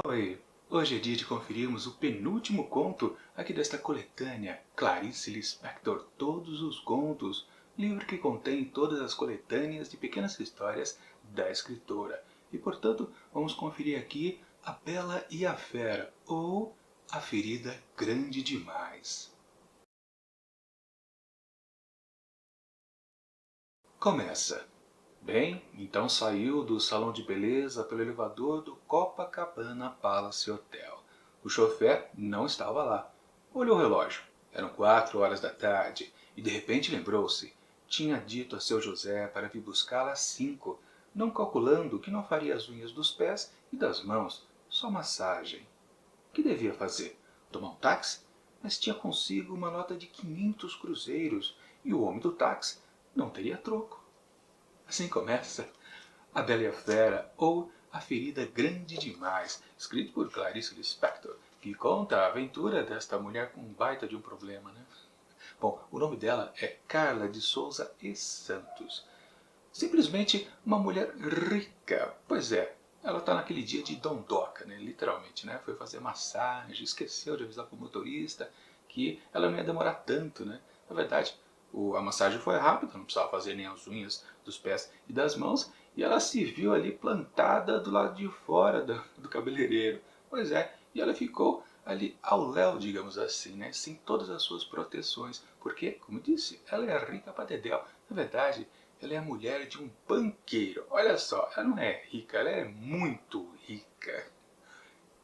Oi! Hoje é dia de conferirmos o penúltimo conto aqui desta coletânea, Clarice Lispector, Todos os Contos, livro que contém todas as coletâneas de pequenas histórias da escritora. E, portanto, vamos conferir aqui A Bela e a Fera, ou A Ferida Grande Demais. Começa! Bem, então saiu do salão de beleza pelo elevador do Copacabana Palace Hotel. O chofer não estava lá. Olhou o relógio. Eram 4 horas da tarde e de repente lembrou-se. Tinha dito a seu José para vir buscá-la às 5, não calculando que não faria as unhas dos pés e das mãos, só massagem. O que devia fazer? Tomar um táxi? Mas tinha consigo uma nota de 500 cruzeiros e o homem do táxi não teria troco. Assim começa A Bela e a Fera, ou A Ferida Grande Demais, escrito por Clarice Lispector, que conta a aventura desta mulher com um baita de um problema, né? Bom, o nome dela é Carla de Souza e Santos. Simplesmente uma mulher rica. Pois é, ela está naquele dia de dondoca, né? Literalmente, né? Foi fazer massagem, esqueceu de avisar para o motorista que ela não ia demorar tanto, né? Na verdade, a massagem foi rápida, não precisava fazer nem as unhas dos pés e das mãos, e ela se viu ali plantada do lado de fora do cabeleireiro. Pois é, e ela ficou ali ao léu, digamos assim, né? Sem todas as suas proteções, porque, como eu disse, ela é rica pra dedéu. Na verdade, ela é a mulher de um banqueiro. Olha só, ela não é rica, ela é muito rica.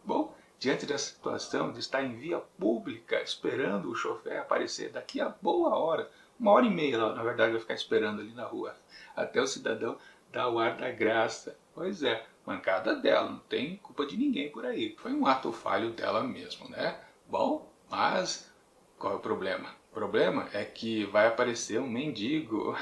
Bom, diante da situação de estar em via pública esperando o chofer aparecer daqui a boa hora, 1 hora e meia, na verdade, vai ficar esperando ali na rua, até o cidadão dar o ar da graça. Pois é, mancada dela, não tem culpa de ninguém por aí. Foi um ato falho dela mesmo, né? Bom, mas qual é o problema? O problema é que vai aparecer um mendigo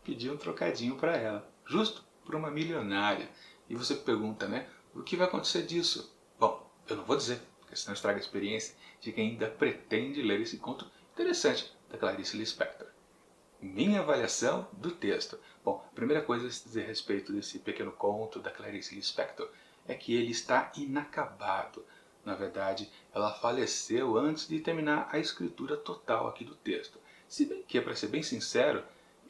pedir um trocadinho para ela, justo por uma milionária. E você pergunta, né? O que vai acontecer disso? Bom, eu não vou dizer, porque senão estraga a experiência de quem ainda pretende ler esse conto interessante da Clarice Lispector. Minha avaliação do texto. Bom, a primeira coisa a se dizer a respeito desse pequeno conto da Clarice Lispector é que ele está inacabado. Na verdade, ela faleceu antes de terminar a escritura total aqui do texto. Se bem que, para ser bem sincero,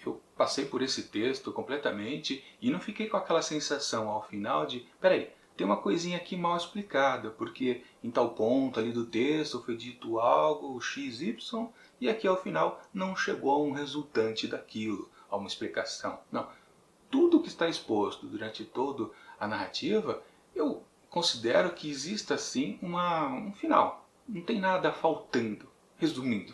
eu passei por esse texto completamente e não fiquei com aquela sensação ao final de, peraí, tem uma coisinha aqui mal explicada, porque em tal ponto ali do texto foi dito algo XY e aqui ao final não chegou a um resultante daquilo, a uma explicação. Não, tudo que está exposto durante toda a narrativa, eu considero que exista sim um final. Não tem nada faltando, resumindo.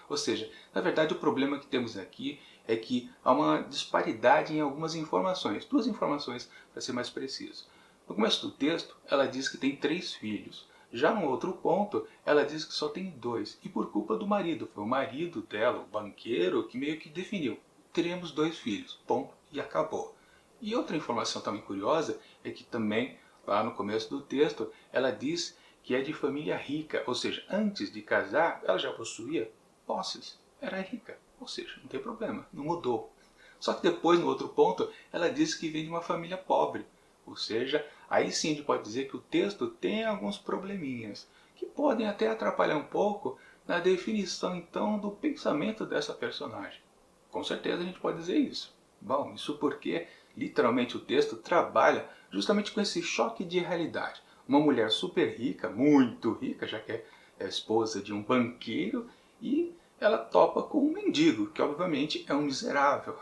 Ou seja, na verdade o problema que temos aqui é que há uma disparidade em algumas informações. 2 informações, para ser mais preciso. No começo do texto, ela diz que tem 3 filhos. Já no outro ponto, ela diz que só tem 2. E por culpa do marido. Foi o marido dela, o banqueiro, que meio que definiu. Teremos 2 filhos. Ponto. E acabou. E outra informação também curiosa é que também, lá no começo do texto, ela diz que é de família rica. Ou seja, antes de casar, ela já possuía posses. Era rica. Ou seja, não tem problema. Não mudou. Só que depois, no outro ponto, ela diz que vem de uma família pobre. Ou seja, aí sim a gente pode dizer que o texto tem alguns probleminhas, que podem até atrapalhar um pouco na definição então do pensamento dessa personagem. Com certeza a gente pode dizer isso. Bom, isso porque literalmente o texto trabalha justamente com esse choque de realidade. Uma mulher super rica, muito rica, já que é a esposa de um banqueiro, e ela topa com um mendigo, que obviamente é um miserável.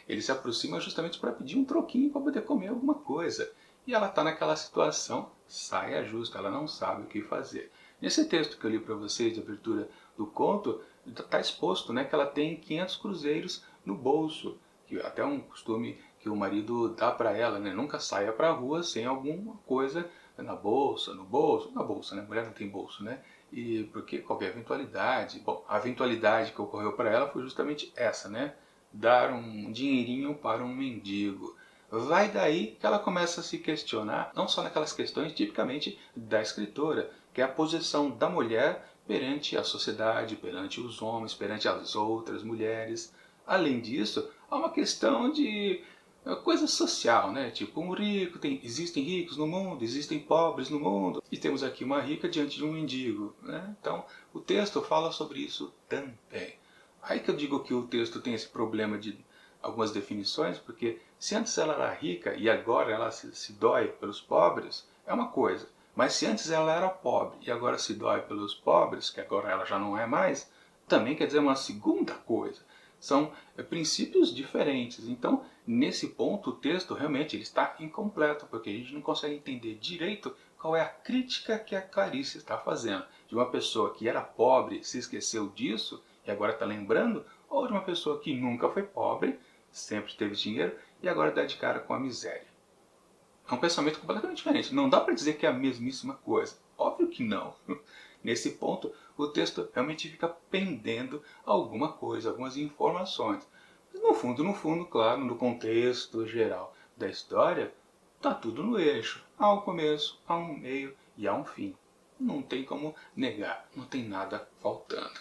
Ele se aproxima justamente para pedir um troquinho para poder comer alguma coisa. E ela está naquela situação, saia justa, ela não sabe o que fazer. Nesse texto que eu li para vocês de abertura do conto, está exposto, né, que ela tem 500 cruzeiros no bolso, que até é um costume que o marido dá para ela, né? Nunca saia para a rua sem alguma coisa na bolsa, no bolso, na bolsa, né? Mulher não tem bolso, né? E porque qualquer eventualidade, bom, a eventualidade que ocorreu para ela foi justamente essa, né? Dar um dinheirinho para um mendigo. Vai daí que ela começa a se questionar, não só naquelas questões tipicamente da escritora, que é a posição da mulher perante a sociedade, perante os homens, perante as outras mulheres. Além disso, há uma questão de É uma coisa social, né? Tipo, um rico, existem ricos no mundo, existem pobres no mundo, e temos aqui uma rica diante de um mendigo, né? Então, o texto fala sobre isso também. Aí que eu digo que o texto tem esse problema de algumas definições, porque se antes ela era rica e agora ela se dói pelos pobres, é uma coisa. Mas se antes ela era pobre e agora se dói pelos pobres, que agora ela já não é mais, também quer dizer uma segunda coisa. São princípios diferentes. Então, nesse ponto, o texto realmente ele está incompleto, porque a gente não consegue entender direito qual é a crítica que a Clarice está fazendo. De uma pessoa que era pobre, se esqueceu disso e agora está lembrando, ou de uma pessoa que nunca foi pobre, sempre teve dinheiro e agora dá de cara com a miséria. É um pensamento completamente diferente. Não dá para dizer que é a mesmíssima coisa. Óbvio que não. Nesse ponto, o texto realmente fica pendendo alguma coisa, algumas informações. Mas no fundo, claro, no contexto geral da história, tá tudo no eixo. Há um começo, há um meio e há um fim. Não tem como negar, não tem nada faltando.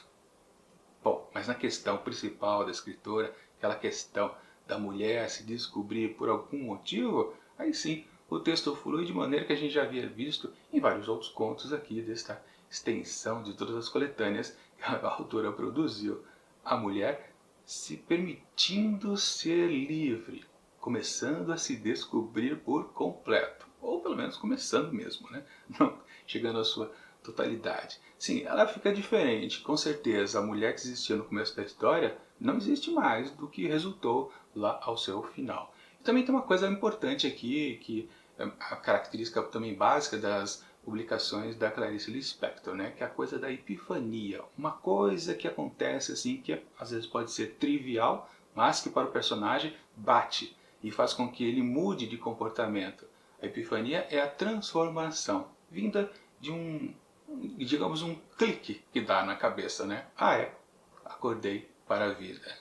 Bom, mas na questão principal da escritora, aquela questão da mulher se descobrir por algum motivo, aí sim, o texto flui de maneira que a gente já havia visto em vários outros contos aqui desta extensão de todas as coletâneas que a autora produziu. A mulher se permitindo ser livre, começando a se descobrir por completo, ou pelo menos começando mesmo, né? Não chegando à sua totalidade. Sim, ela fica diferente. Com certeza, a mulher que existia no começo da história não existe mais do que resultou lá ao seu final. E também tem uma coisa importante aqui, que é a característica também básica das publicações da Clarice Lispector, né? Que é a coisa da epifania. Uma coisa que acontece assim, que às vezes pode ser trivial, mas que para o personagem bate e faz com que ele mude de comportamento. A epifania é a transformação vinda de digamos, um clique que dá na cabeça, né? Ah, é, acordei para a vida.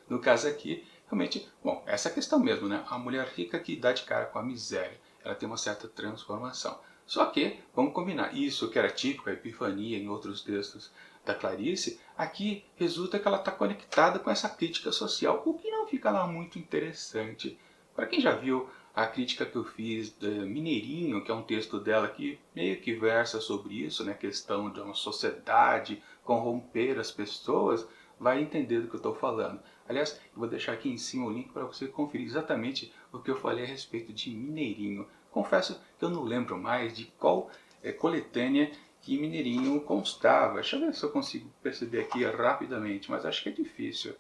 No caso aqui, realmente, bom, essa é a questão mesmo, né? A mulher rica que dá de cara com a miséria, ela tem uma certa transformação. Só que, vamos combinar, isso que era típico, a epifania em outros textos da Clarice, aqui resulta que ela está conectada com essa crítica social, o que não fica lá muito interessante. Para quem já viu a crítica que eu fiz de Mineirinho, que é um texto dela que meio que versa sobre isso, né, questão de uma sociedade corromper as pessoas, vai entender do que eu estou falando. Aliás, eu vou deixar aqui em cima o link para você conferir exatamente o que eu falei a respeito de Mineirinho. Confesso que eu não lembro mais de qual coletânea que Mineirinho constava. Deixa eu ver se eu consigo perceber aqui rapidamente, mas acho que é difícil.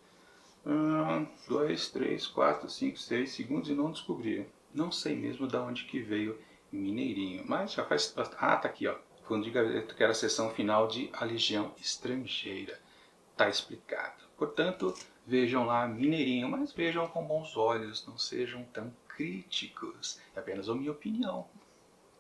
2, 3, 4, 5, 6 segundos e não descobri. Não sei mesmo de onde que veio Mineirinho, mas já faz... Ah, tá aqui, ó. Fundo de gaveta, que era a sessão final de A Legião Estrangeira. Tá explicado. Portanto, vejam lá Mineirinho, mas vejam com bons olhos, não sejam tão críticos. É apenas a minha opinião,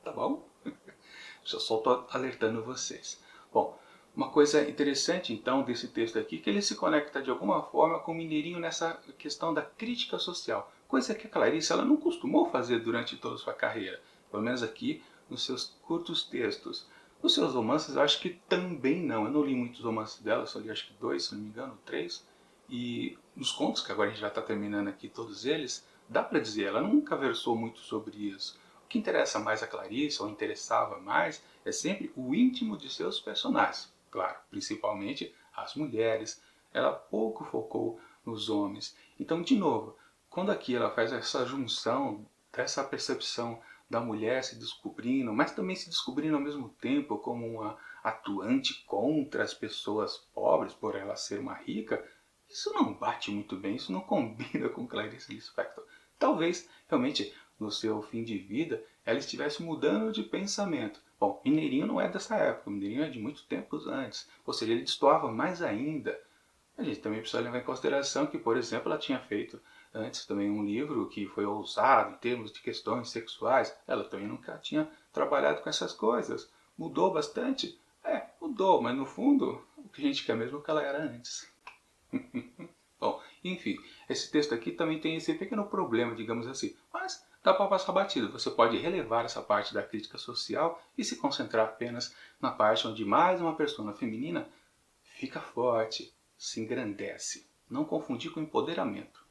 tá bom? Eu só estou alertando vocês. Bom, uma coisa interessante então desse texto aqui, que ele se conecta de alguma forma com o Mineirinho nessa questão da crítica social, coisa que a Clarice ela não costumou fazer durante toda a sua carreira, pelo menos aqui nos seus curtos textos. Nos seus romances eu acho que também não, eu não li muitos romances dela, só li acho que 2, se não me engano, 3, e nos contos, que agora a gente já está terminando aqui todos eles, dá para dizer, ela nunca versou muito sobre isso. O que interessa mais a Clarice, ou interessava mais, é sempre o íntimo de seus personagens. Claro, principalmente as mulheres. Ela pouco focou nos homens. Então, de novo, quando aqui ela faz essa junção dessa percepção da mulher se descobrindo, mas também se descobrindo ao mesmo tempo como uma atuante contra as pessoas pobres, por ela ser uma rica, isso não bate muito bem, isso não combina com Clarice Lispector. Talvez, realmente, no seu fim de vida, ela estivesse mudando de pensamento. Bom, Mineirinho não é dessa época, Mineirinho é de muito tempos antes, ou seja, ele destoava mais ainda. A gente também precisa levar em consideração que, por exemplo, ela tinha feito antes também um livro que foi ousado em termos de questões sexuais. Ela também nunca tinha trabalhado com essas coisas. Mudou bastante? É, mudou, mas no fundo, o que a gente quer mesmo é o que ela era antes. Bom, enfim, esse texto aqui também tem esse pequeno problema, digamos assim, mas dá para passar batido. Você pode relevar essa parte da crítica social e se concentrar apenas na parte onde mais uma persona feminina fica forte, se engrandece. Não confundir com empoderamento.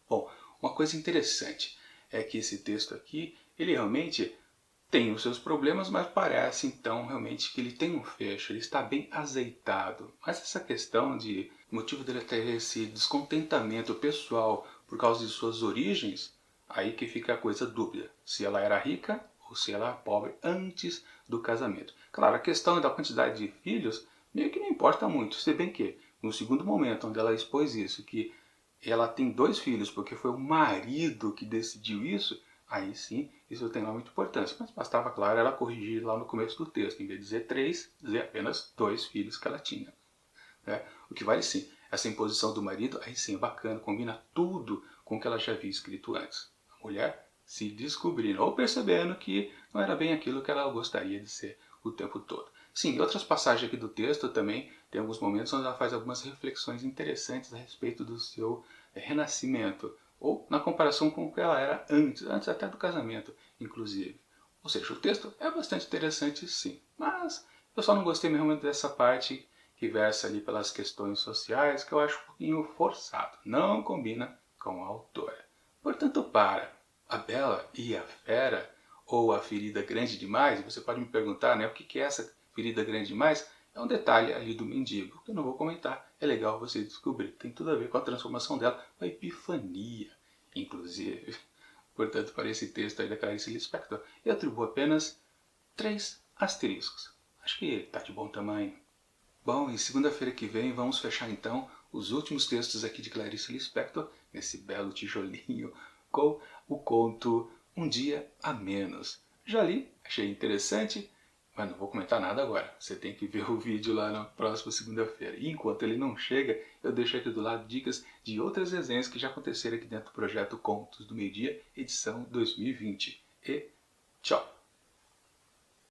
Bom, Uma coisa interessante é que esse texto aqui, ele realmente tem os seus problemas, mas parece então realmente que ele tem um fecho, ele está bem azeitado. Mas essa questão de motivo dele ter esse descontentamento pessoal por causa de suas origens, aí que fica a coisa dúbia, se ela era rica ou se ela era pobre antes do casamento. Claro, a questão da quantidade de filhos meio que não importa muito, se bem que no segundo momento onde ela expôs isso, que ela tem 2 filhos porque foi o marido que decidiu isso, aí sim, isso tem lá muita importância. Mas bastava, claro, ela corrigir lá no começo do texto, em vez de dizer 3, dizer apenas 2 filhos que ela tinha. Né? O que vale sim, essa imposição do marido, aí sim é bacana, combina tudo com o que ela já havia escrito antes. A mulher se descobrindo ou percebendo que não era bem aquilo que ela gostaria de ser o tempo todo. Sim, em outras passagens aqui do texto também tem alguns momentos onde ela faz algumas reflexões interessantes a respeito do seu renascimento, ou na comparação com o que ela era antes até do casamento, inclusive. Ou seja, o texto é bastante interessante sim, mas eu só não gostei mesmo dessa parte que versa ali pelas questões sociais, que eu acho um pouquinho forçado, não combina com a autora. Portanto, para A Bela e a Fera, ou A Ferida Grande Demais, você pode me perguntar, né, o que é essa ferida grande demais? É um detalhe ali do mendigo, que eu não vou comentar, é legal você descobrir. Tem tudo a ver com a transformação dela, com a epifania, inclusive. Portanto, para esse texto aí da Clarice Lispector, eu atribuo apenas 3 asteriscos. Acho que está de bom tamanho. Bom, e segunda-feira que vem vamos fechar então os últimos textos aqui de Clarice Lispector, nesse belo tijolinho, com o conto Um Dia a Menos. Já li, achei interessante, mas não vou comentar nada agora. Você tem que ver o vídeo lá na próxima segunda-feira. E enquanto ele não chega, eu deixo aqui do lado dicas de outras resenhas que já aconteceram aqui dentro do projeto Contos do Meio Dia, edição 2020. E tchau!